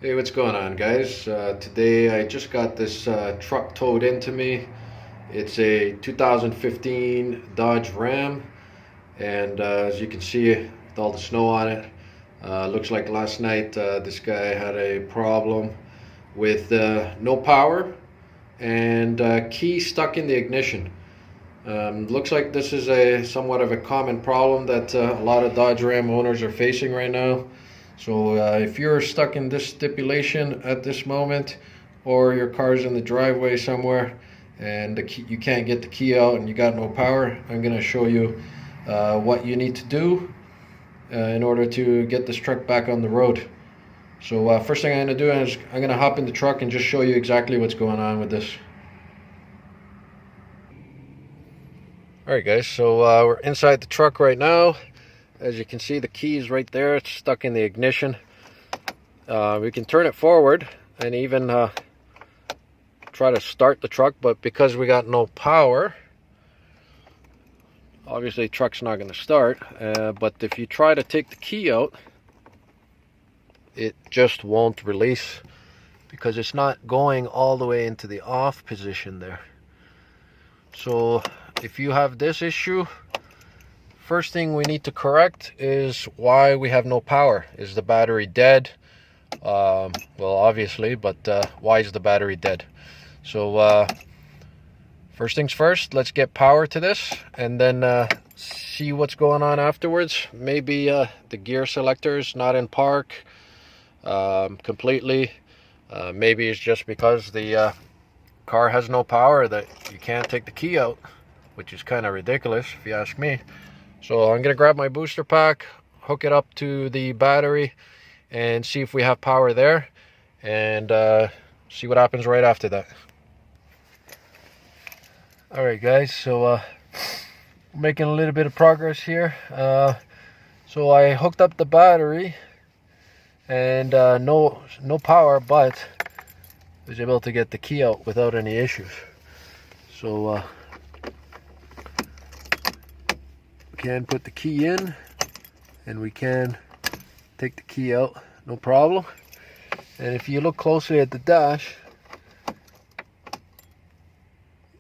Hey, what's going on, guys? Today I just got this truck towed into me. It's a 2015 Dodge Ram, and as you can see, with all the snow on it, looks like last night this guy had a problem with no power and key stuck in the ignition. Looks like this is a somewhat of a common problem that a lot of Dodge Ram owners are facing right now. So if you're stuck in this stipulation at this moment, or your car's in the driveway somewhere and you can't get the key out and you got no power, I'm going to show you what you need to do in order to get this truck back on the road. So first thing I'm going to do is I'm going to hop in the truck and just show you exactly what's going on with this. Alright guys, so we're inside the truck right now. As you can see, the key is right there. It's stuck in the ignition. We can turn it forward and even try to start the truck, but because we got no power, obviously the truck's not going to start. But if you try to take the key out, it just won't release because it's not going all the way into the off position there. So if you have this issue, first thing we need to correct is why we have no power. Is the battery dead? Well, obviously, but why is the battery dead? So first things first, let's get power to this and then see what's going on afterwards. Maybe the gear selector is not in park completely. Maybe it's just because the car has no power that you can't take the key out, which is kind of ridiculous if you ask me. So I'm gonna grab my booster pack, hook it up to the battery and see if we have power there, and see what happens right after that. Alright guys, so making a little bit of progress here. So I hooked up the battery and no power, but was able to get the key out without any issues. So we can put the key in and we can take the key out, no problem. And if you look closely at the dash,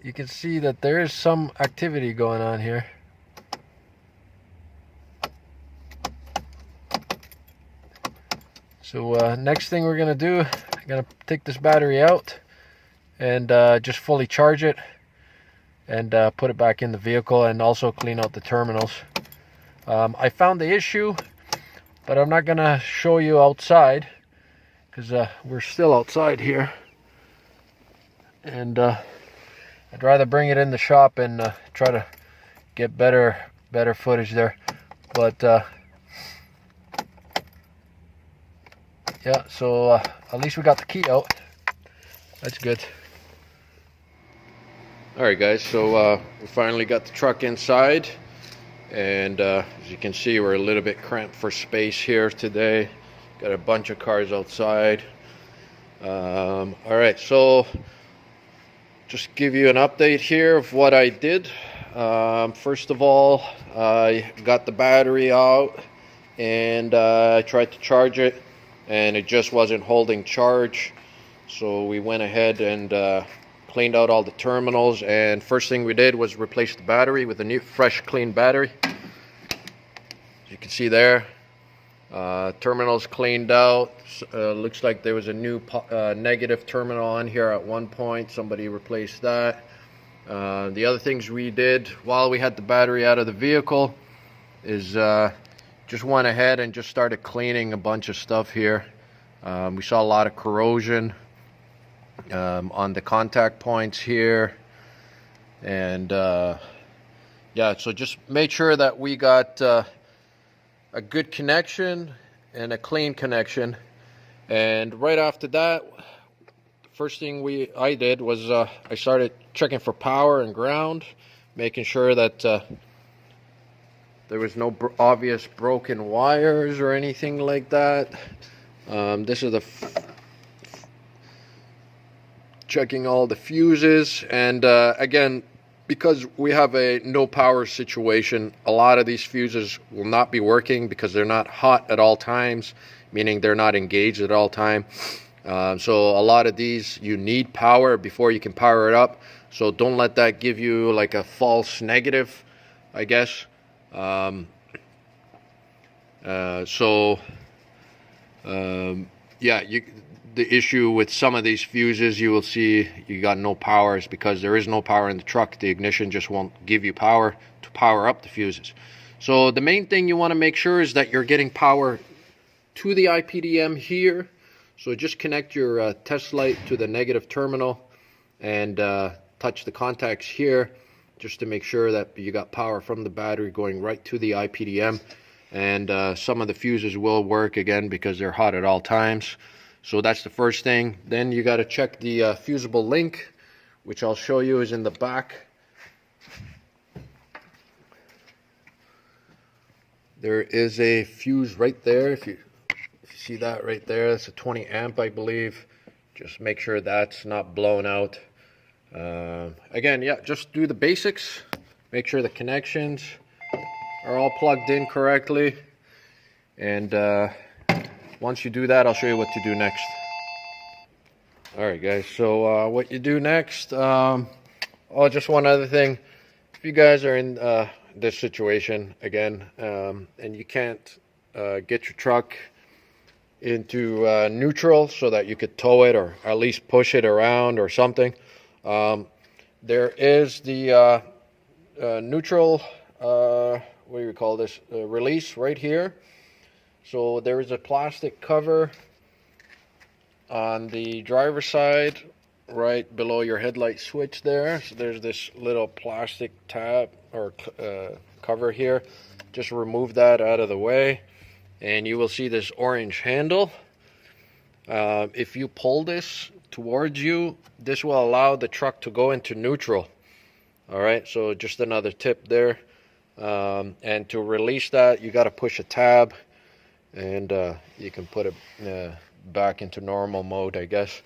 you can see that there is some activity going on here. So next thing we're gonna do, I'm gonna take this battery out and just fully charge it and put it back in the vehicle, and also clean out the terminals. I found the issue, but I'm not gonna show you outside because we're still outside here, and I'd rather bring it in the shop and try to get better footage there. But yeah, so at least we got the key out. That's good. Alright guys, so we finally got the truck inside, and as you can see, we're a little bit cramped for space here today. Got a bunch of cars outside. Alright, so just give you an update here of what I did. First of all, I got the battery out and I tried to charge it, and it just wasn't holding charge. So we went ahead and cleaned out all the terminals, and first thing we did was replace the battery with a new fresh clean battery. As you can see there, terminals cleaned out. Looks like there was a new negative terminal on here at one point. Somebody replaced that. The other things we did while we had the battery out of the vehicle is just went ahead and just started cleaning a bunch of stuff here. We saw a lot of corrosion on the contact points here, and yeah, so just made sure that we got a good connection and a clean connection. And right after that, the first thing I did was I started checking for power and ground, making sure that there was no obvious broken wires or anything like that. This is checking all the fuses, and again, because we have a no power situation, a lot of these fuses will not be working because they're not hot at all times, meaning they're not engaged at all time. So a lot of these, you need power before you can power it up. So don't let that give you like a false negative, I guess. Yeah, the issue with some of these fuses, you will see you got no power, is because there is no power in the truck. The ignition just won't give you power to power up the fuses. So the main thing you want to make sure is that you're getting power to the IPDM here. So just connect your test light to the negative terminal and touch the contacts here, just to make sure that you got power from the battery going right to the IPDM. And some of the fuses will work again because they're hot at all times. So that's the first thing. Then you got to check the fusible link, which I'll show you is in the back. There is a fuse right there. If you see that right there, that's a 20 amp, I believe. Just make sure that's not blown out. Again, yeah, just do the basics. Make sure the connections are all plugged in correctly. And once you do that, I'll show you what to do next. Alright guys, so what you do next, oh, just one other thing. If you guys are in this situation again, and you can't get your truck into neutral so that you could tow it or at least push it around or something, there is the neutral, what do you call this, release right here. So there is a plastic cover on the driver's side right below your headlight switch there. So there's this little plastic tab or cover here. Just remove that out of the way and you will see this orange handle. If you pull this towards you, this will allow the truck to go into neutral. Alright, so just another tip there. And to release that, you got to push a tab, and you can put it back into normal mode, I guess.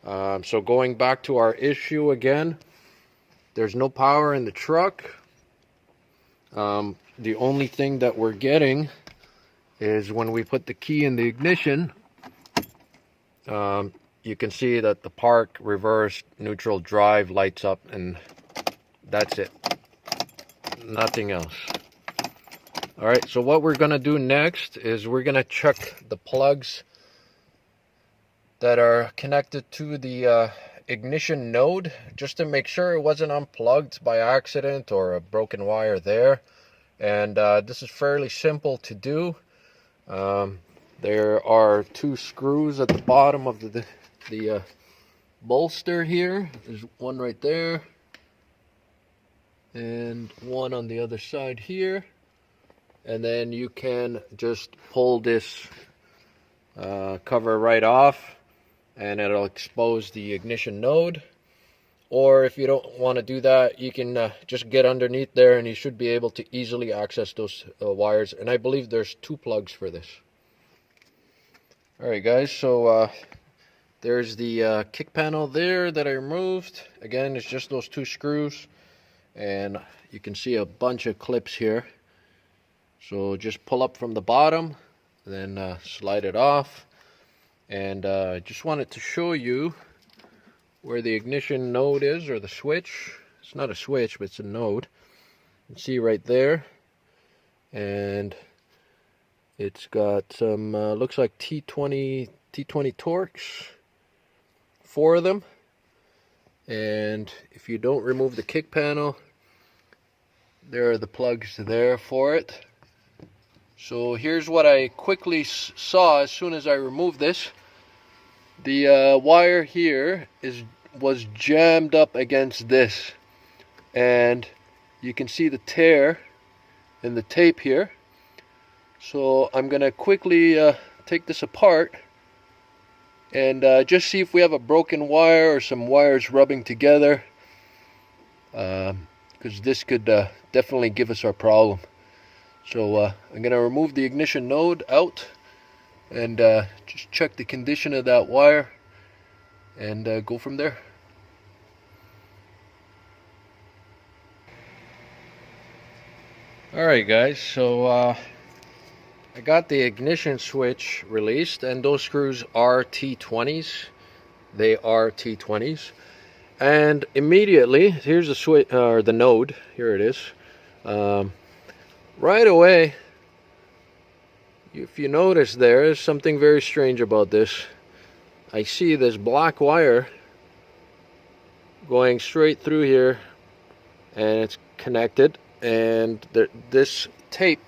So going back to our issue again, there's no power in the truck. The only thing that we're getting is when we put the key in the ignition, you can see that the park, reverse, neutral, drive lights up, and that's it. Nothing else. Alright, so what we're going to do next is we're going to check the plugs that are connected to the ignition node, just to make sure it wasn't unplugged by accident or a broken wire there. And this is fairly simple to do. There are two screws at the bottom of the bolster here. There's one right there and one on the other side here. And then you can just pull this cover right off and it'll expose the ignition node. Or if you don't want to do that, you can just get underneath there and you should be able to easily access those wires. And I believe there's two plugs for this. Alright guys, so there's the kick panel there that I removed. Again, it's just those two screws. And you can see a bunch of clips here. So just pull up from the bottom, then slide it off. And I just wanted to show you where the ignition node is, or the switch. It's not a switch, but it's a node. You can see right there. And it's got some, looks like T20 Torx, 4 of them. And if you don't remove the kick panel, there are the plugs there for it. So here's what I quickly saw as soon as I removed this. The wire here was jammed up against this, and you can see the tear in the tape here. So I'm gonna quickly take this apart and just see if we have a broken wire or some wires rubbing together, because this could definitely give us our problem. So I'm going to remove the ignition node out and just check the condition of that wire and go from there. Alright guys, so I got the ignition switch released, and those screws are T20s. They are T20s. And immediately, here's the switch, or the node. Here it is. Right away, if you notice, there is something very strange about this. I see this black wire going straight through here, and it's connected. And this tape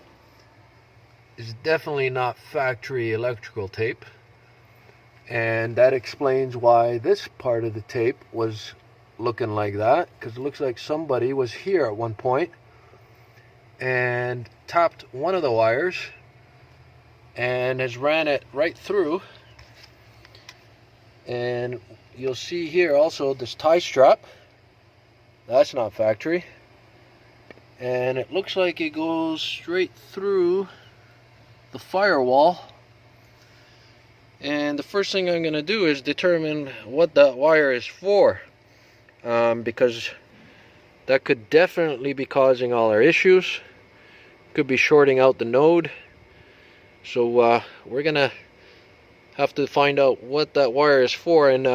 is definitely not factory electrical tape. And that explains why this part of the tape was looking like that, because it looks like somebody was here at one point and tapped one of the wires and has ran it right through. And you'll see here also this tie strap. That's not factory. And it looks like it goes straight through the firewall. And the first thing I'm going to do is determine what that wire is for, because that could definitely be causing all our issues. Could be shorting out the node. So we're going to have to find out what that wire is for, and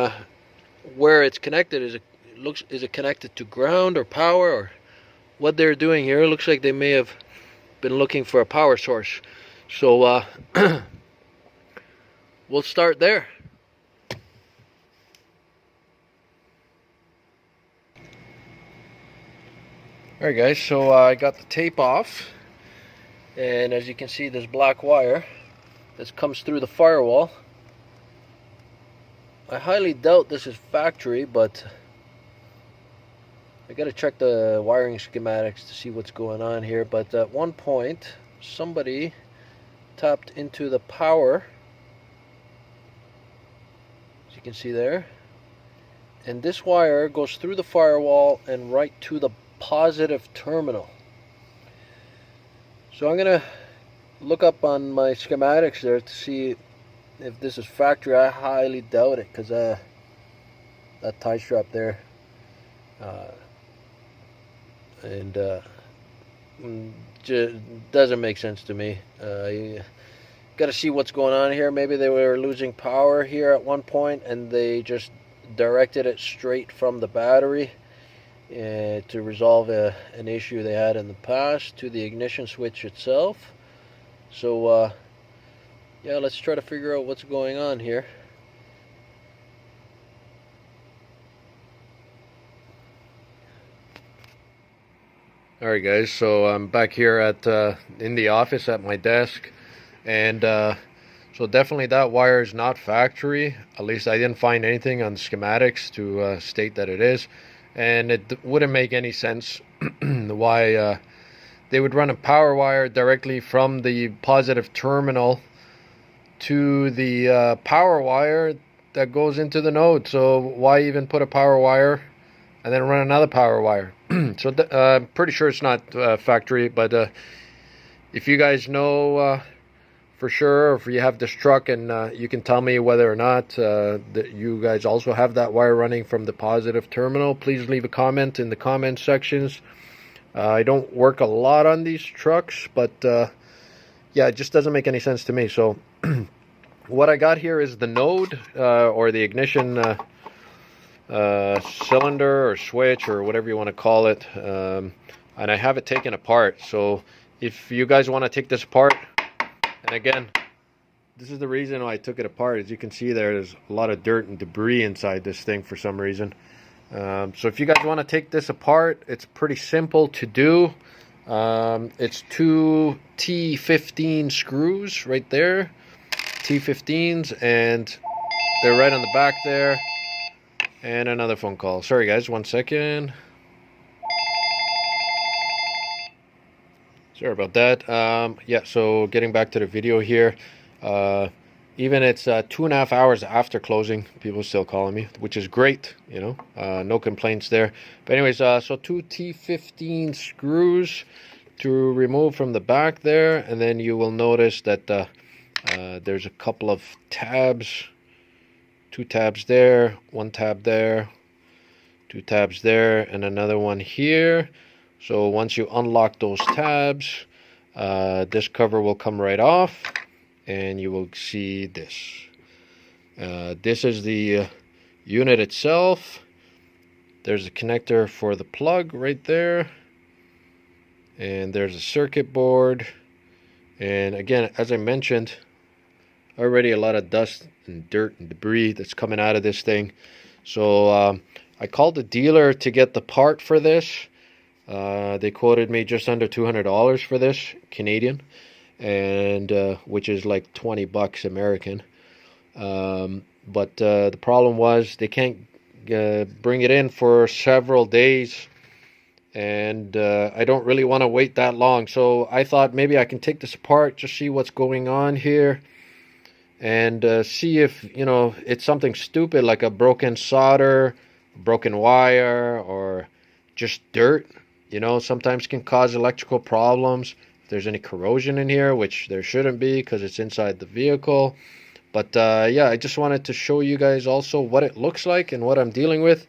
where it's connected. Is it connected to ground or power, or what they're doing here? It looks like they may have been looking for a power source. So we'll start there. Alright guys, so I got the tape off, and as you can see, this black wire that comes through the firewall. I highly doubt this is factory, but I gotta check the wiring schematics to see what's going on here. But at one point, somebody tapped into the power, as you can see there, and this wire goes through the firewall and right to the positive terminal. So I'm gonna look up on my schematics there to see if this is factory. I highly doubt it, because that tie strap there doesn't make sense to me. You gotta see what's going on here. Maybe they were losing power here at one point and they just directed it straight from the battery to resolve an issue they had in the past to the ignition switch itself. So yeah, let's try to figure out what's going on here. Alright guys, so I'm back here at in the office at my desk, and so definitely that wire is not factory. At least I didn't find anything on the schematics to state that it is, and it wouldn't make any sense why they would run a power wire directly from the positive terminal to the power wire that goes into the node. So why even put a power wire and then run another power wire? So I'm pretty sure it's not factory, but if you guys know for sure, or if you have this truck and you can tell me whether or not that you guys also have that wire running from the positive terminal, please leave a comment in the comment sections. I don't work a lot on these trucks, but yeah, it just doesn't make any sense to me. So what I got here is the node or the ignition cylinder or switch or whatever you want to call it, and I have it taken apart. So if you guys want to take this apart, and again, this is the reason why I took it apart. As you can see there's a lot of dirt and debris inside this thing for some reason. So if you guys want to take this apart, it's pretty simple to do. It's two T15 screws right there, T15s, and they're right on the back there. And another phone call. Sorry guys, 1 second. Sorry about that. Yeah, so getting back to the video here, even it's 2.5 hours after closing, people are still calling me, which is great, you know, no complaints there. But anyways, so two T15 screws to remove from the back there, and then you will notice that there's a couple of tabs. 2 tabs there, 1 tab there, 2 tabs there, and another one here. So once you unlock those tabs, this cover will come right off, and you will see this. This is the unit itself. There's a connector for the plug right there, and there's a circuit board. And again, as I mentioned, already a lot of dust and dirt and debris that's coming out of this thing. So I called the dealer to get the part for this. They quoted me just under $200 for this, Canadian, and which is like 20 bucks American. But the problem was they can't bring it in for several days, and I don't really want to wait that long. So I thought maybe I can take this apart, just see what's going on here, and see if, you know, it's something stupid like a broken solder, broken wire, or just dirt. You know, sometimes can cause electrical problems. If there's any corrosion in here, which there shouldn't be because it's inside the vehicle. But yeah, I just wanted to show you guys also what it looks like and what I'm dealing with.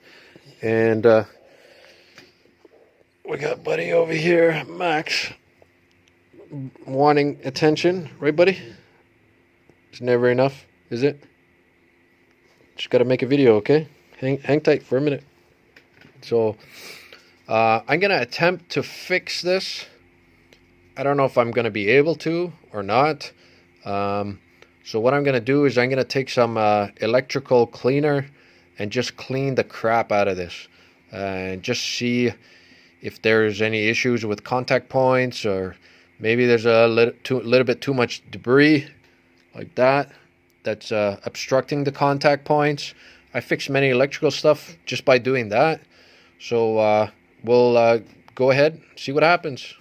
And we got buddy over here, Max, wanting attention. Right, buddy? It's never enough, is it? Just got to make a video, okay? Hang tight for a minute. So I'm going to attempt to fix this. I don't know if I'm going to be able to or not. So what I'm going to do is I'm going to take some electrical cleaner and just clean the crap out of this. And just see if there's any issues with contact points, or maybe there's a little bit too much debris like that that's obstructing the contact points. I fixed many electrical stuff just by doing that. So we'll go ahead, see what happens.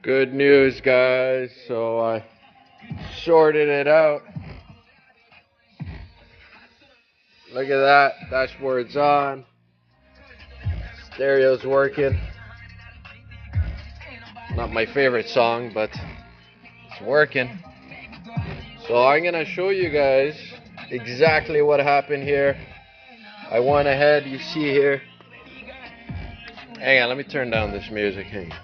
Good news, guys. So I sorted it out. Look at that. Dashboard's on. Stereo's working. Not my favorite song, but it's working. So I'm going to show you guys exactly what happened here. I went ahead, you see here. Hang on, let me turn down this music. Hang on.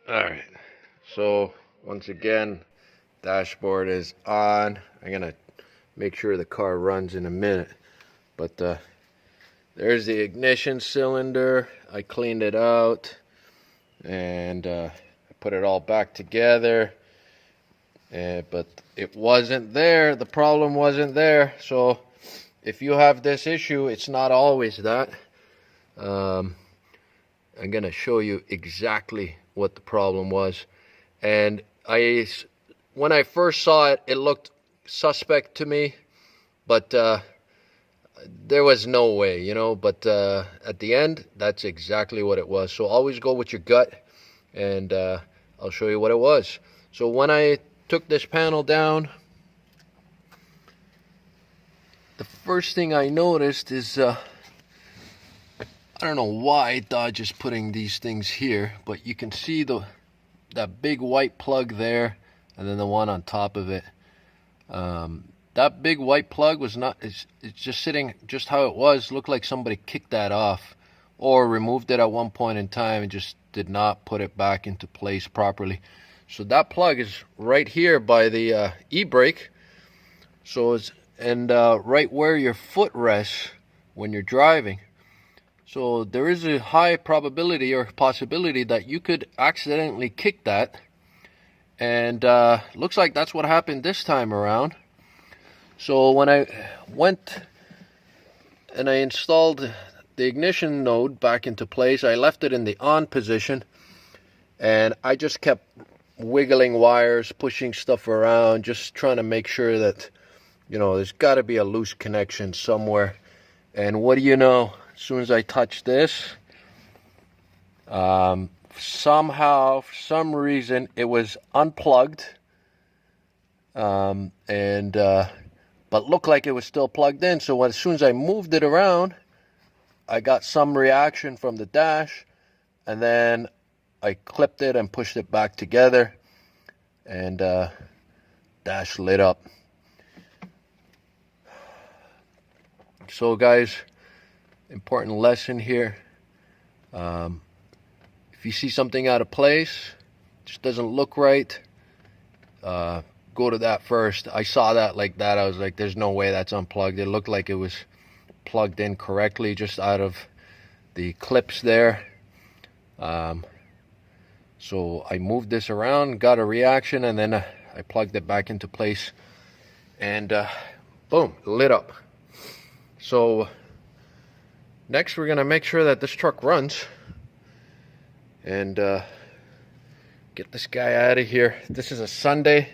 Alright, so once again, dashboard is on. I'm going to make sure the car runs in a minute. But there's the ignition cylinder. I cleaned it out, and I put it all back together. But it wasn't there. The problem wasn't there. So if you have this issue, it's not always that. I'm going to show you exactly what the problem was. And when I first saw it, it looked suspect to me, but there was no way, you know. But at the end, that's exactly what it was. So always go with your gut, and I'll show you what it was. So when I took this panel down, the first thing I noticed is I don't know why Dodge is putting these things here, but you can see that big white plug there, and then the one on top of it. That big white plug was not, it's just sitting just how it was. Looked like somebody kicked that off or removed it at one point in time and just did not put it back into place properly. So that plug is right here by the e-brake. So it's right where your foot rests when you're driving. So there is a high probability or possibility that you could accidentally kick that. And looks like that's what happened this time around. So when I went and I installed the ignition node back into place, I left it in the on position. And I just kept wiggling wires, pushing stuff around, just trying to make sure that, you know, there's got to be a loose connection somewhere. And what do you know? As soon as I touch this, somehow, for some reason, it was unplugged, but looked like it was still plugged in. So as soon as I moved it around, I got some reaction from the dash, and then I clipped it and pushed it back together, and dash lit up. So guys, important lesson here. If you see something out of place, just doesn't look right, go to that first. I saw that like that. I was like, there's no way that's unplugged. It looked like it was plugged in correctly just out of the clips there. So I moved this around, got a reaction, and then I plugged it back into place, and boom, lit up. So next we're gonna make sure that this truck runs and get this guy out of here. This is a Sunday.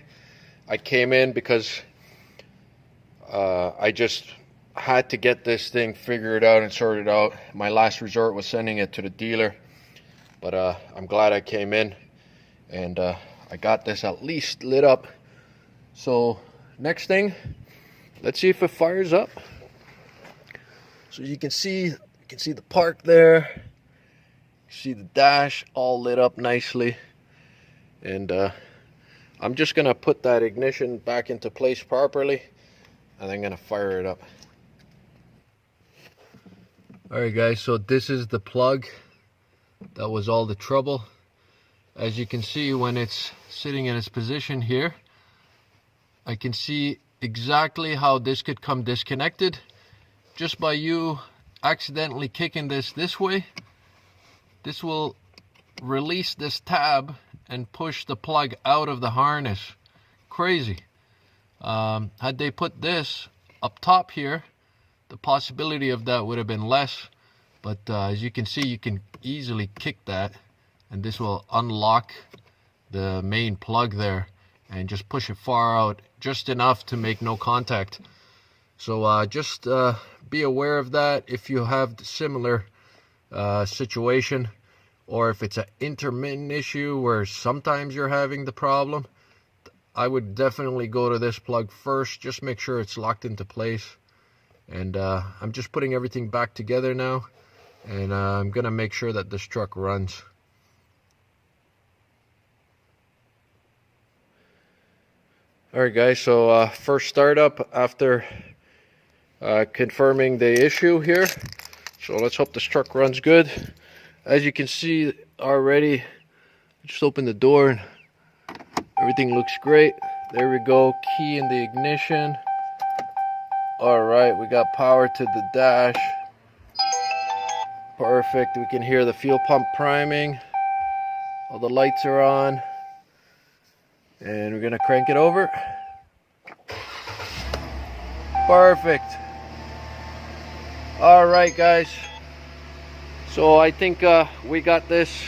I came in because I just had to get this thing figured out and sorted out. My last resort was sending it to the dealer, but I'm glad I came in and I got this at least lit up. So next thing, let's see if it fires up. So you can see the park there. You see the dash all lit up nicely, and I'm just gonna put that ignition back into place properly, and I'm gonna fire it up. All right, guys. So this is the plug. That was all the trouble. As you can see, when it's sitting in its position here, I can see exactly how this could come disconnected. Just by you accidentally kicking this way, this will release this tab and push the plug out of the harness. Crazy. Had they put this up top here, the possibility of that would have been less. But as you can see, you can easily kick that, and this will unlock the main plug there and just push it far out, just enough to make no contact. So just be aware of that if you have the similar situation, or if it's an intermittent issue where sometimes you're having the problem. I would definitely go to this plug first. Just make sure it's locked into place. And I'm just putting everything back together now, and I'm gonna make sure that this truck runs. All right, guys, so first startup after confirming the issue here. So let's hope this truck runs good. As you can see already, just open the door and everything looks great. There we go, key in the ignition. All right, we got power to the dash. Perfect. We can hear the fuel pump priming. All the lights are on. And we're gonna crank it over. Perfect. All right, guys. So I think we got this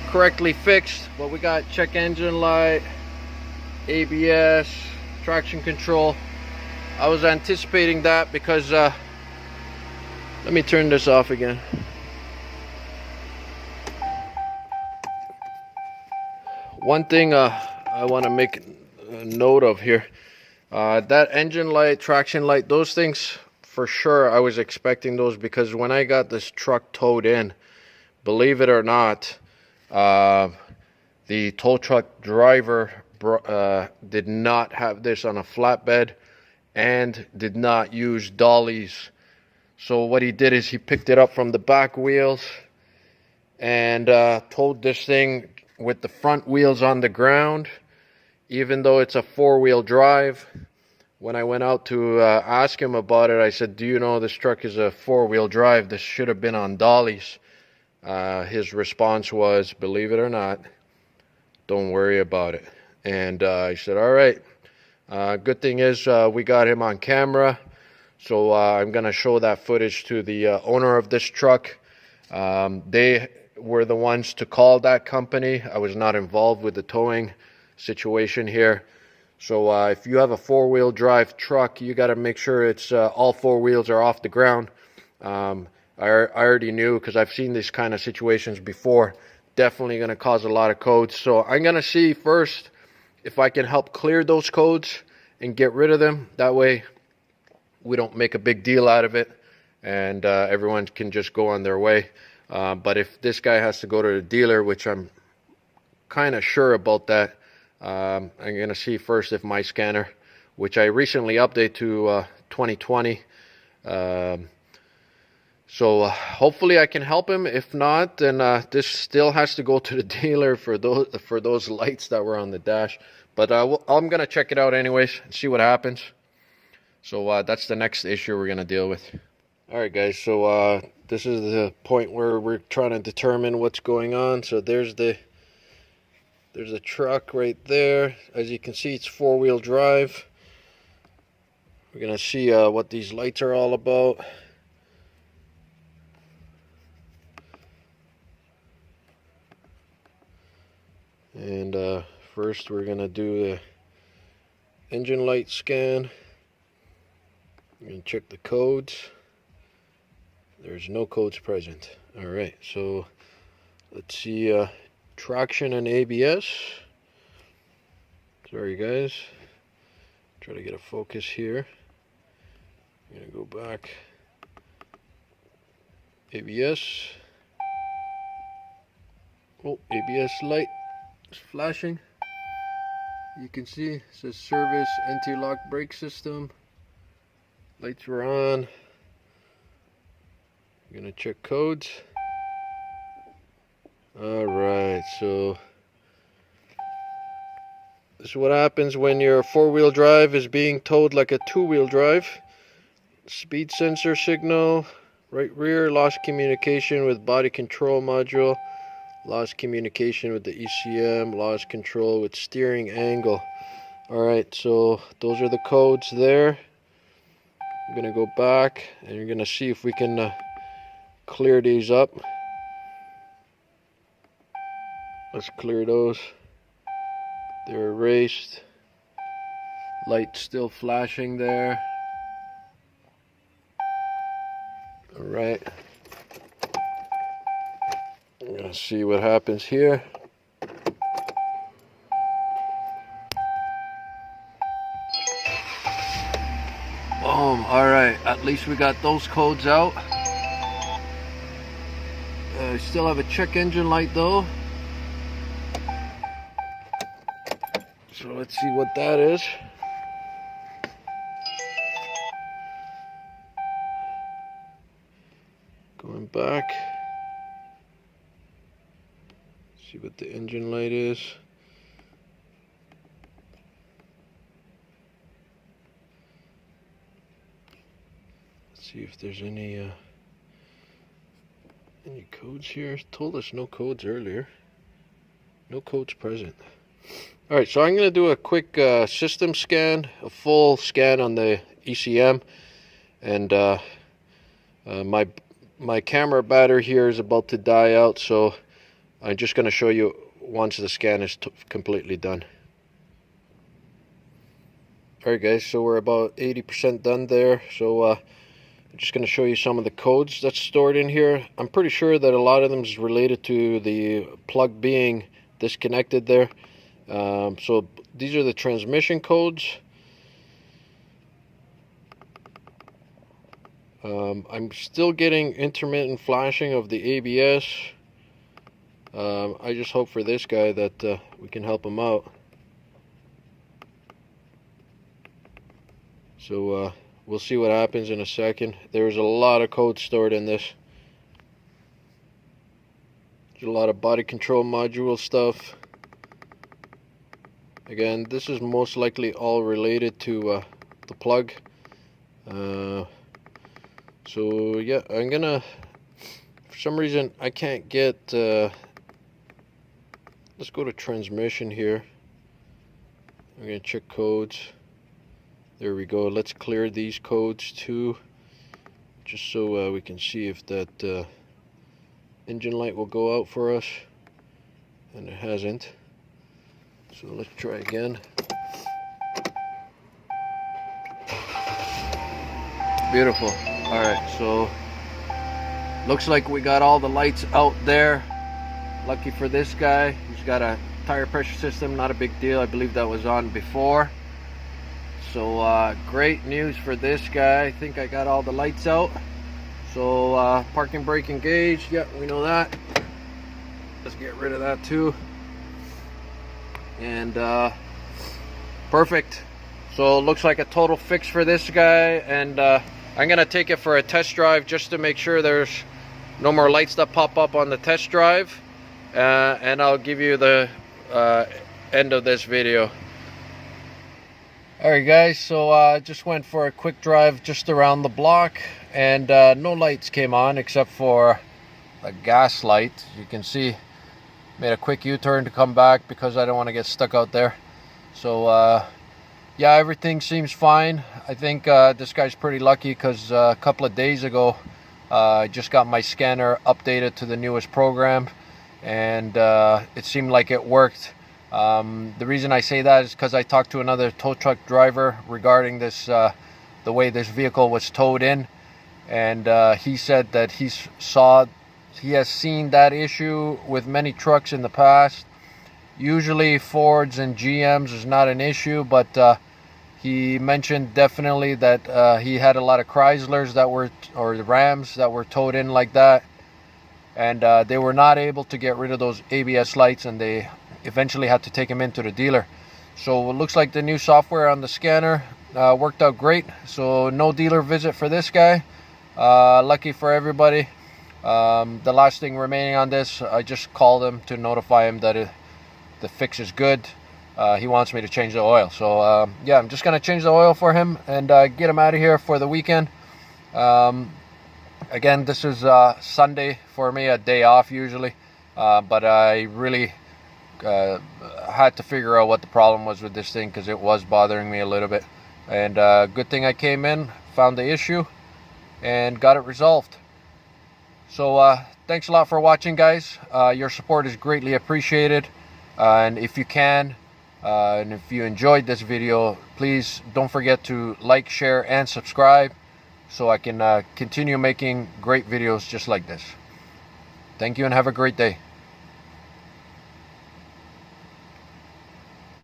correctly fixed. But we got check engine light, ABS, traction control. I was anticipating that because let me turn this off again. One thing I want to make a note of here, that engine light, traction light, those things for sure I was expecting those, because when I got this truck towed in, believe it or not, the tow truck driver did not have this on a flatbed and did not use dollies. So what he did is he picked it up from the back wheels and towed this thing with the front wheels on the ground, even though it's a four-wheel drive. When I went out to ask him about it, I said, do you know this truck is a four-wheel drive? This should have been on dollies. His response was, believe it or not, don't worry about it. And I said, all right. Good thing is we got him on camera. So I'm going to show that footage to the owner of this truck. They were the ones to call that company. I was not involved with the towing situation here. So if you have a four-wheel drive truck, you got to make sure it's all four wheels are off the ground. I already knew, because I've seen these kind of situations before. Definitely going to cause a lot of codes. So I'm going to see first if I can help clear those codes and get rid of them. That way we don't make a big deal out of it, and everyone can just go on their way. But if this guy has to go to the dealer, which I'm kind of sure about that, I'm gonna see first if my scanner, which I recently updated to 2020, so hopefully I can help him. If not, then this still has to go to the dealer for those lights that were on the dash. But I'm gonna check it out anyways and see what happens. So that's the next issue we're gonna deal with. Alright guys, so this is the point where we're trying to determine what's going on. So there's the truck right there. As you can see, it's 4-wheel drive. We're gonna see what these lights are all about. And first we're gonna do the engine light scan. We're gonna check the codes. There's no codes present. Alright, so let's see traction and ABS. Sorry guys, try to get a focus here. I'm gonna go back. ABS. Oh, ABS light is flashing. You can see it says service anti-lock brake system. Lights were on. I'm gonna check codes. Alright, so this is what happens when your 4-wheel drive is being towed like a 2-wheel drive. Speed sensor signal, right rear, lost communication with body control module, lost communication with the ECM, lost control with steering angle. Alright, so those are the codes there. I'm gonna go back and you're gonna see if we can clear these up. Let's clear those. They're erased. Light still flashing there. Alright. I'm gonna see what happens here. Boom. Alright, at least we got those codes out. Still have a check engine light though. So let's see what that is. Going back. See what the engine light is. Let's see if there's any codes here. It told us no codes earlier. No codes present. Alright, so I'm going to do a quick system scan, a full scan on the ECM, and my camera battery here is about to die out, so I'm just going to show you once the scan is completely done. Alright guys, so we're about 80% done there, so I'm just going to show you some of the codes that's stored in here. I'm pretty sure that a lot of them is related to the plug being disconnected there. So these are the transmission codes. I'm still getting intermittent flashing of the ABS. I just hope for this guy that we can help him out. So we'll see what happens in a second. There's a lot of code stored in this. There's a lot of body control module stuff. Again, this is most likely all related to the plug. So yeah, I'm gonna, for some reason I can't get, let's go to transmission here. I'm gonna check codes. There we go. Let's clear these codes too, just so we can see if that engine light will go out for us, and it hasn't. So let's try again. Beautiful. Alright, so looks like we got all the lights out there. Lucky for this guy, he's got a tire pressure system, not a big deal. I believe that was on before. So great news for this guy. I think I got all the lights out. So parking brake engaged. Yeah, we know that. Let's get rid of that too. and perfect. So it looks like a total fix for this guy, and I'm gonna take it for a test drive just to make sure there's no more lights that pop up on the test drive, and I'll give you the end of this video. Alright guys, so I just went for a quick drive just around the block, and no lights came on except for a gas light. You can see, made a quick U-turn to come back because I don't want to get stuck out there. So yeah, everything seems fine. I think this guy's pretty lucky because a couple of days ago I just got my scanner updated to the newest program, and it seemed like it worked. The reason I say that is because I talked to another tow truck driver regarding this, the way this vehicle was towed in, and he said that he has seen that issue with many trucks in the past. Usually Fords and GMs is not an issue, but he mentioned definitely that he had a lot of Chryslers that were, or the Rams that were towed in like that, and they were not able to get rid of those ABS lights, and they eventually had to take him into the dealer. So it looks like the new software on the scanner worked out great. So no dealer visit for this guy. Lucky for everybody. The last thing remaining on this, I just called him to notify him that the fix is good. He wants me to change the oil. So yeah, I'm just gonna change the oil for him and get him out of here for the weekend. Again, this is Sunday for me, a day off usually, but I really had to figure out what the problem was with this thing because it was bothering me a little bit, and good thing I came in, found the issue, and got it resolved. So thanks a lot for watching, guys. Your support is greatly appreciated, and if you can, and if you enjoyed this video, please don't forget to like, share, and subscribe so I can continue making great videos just like this. Thank you and have a great day.